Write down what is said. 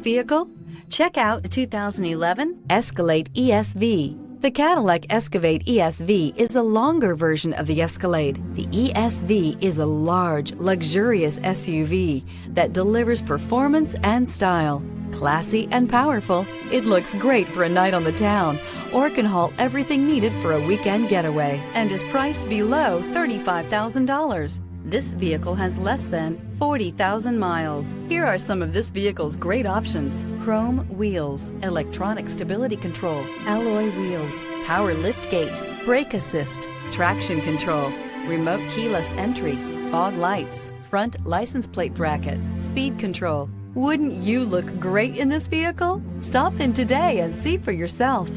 Vehicle? Check out the 2011 Escalade ESV. The Cadillac Escalade ESV is a longer version of the Escalade. The ESV is a large, luxurious SUV that delivers performance and style. Classy and powerful, it looks great for a night on the town or can haul everything needed for a weekend getaway and is priced below $35,000. This vehicle has less than 40,000 miles. Here are some of this vehicle's great options: chrome wheels, electronic stability control, alloy wheels, power liftgate, brake assist, traction control, remote keyless entry, fog lights, front license plate bracket, speed control. Wouldn't you look great in this vehicle? Stop in today and see for yourself.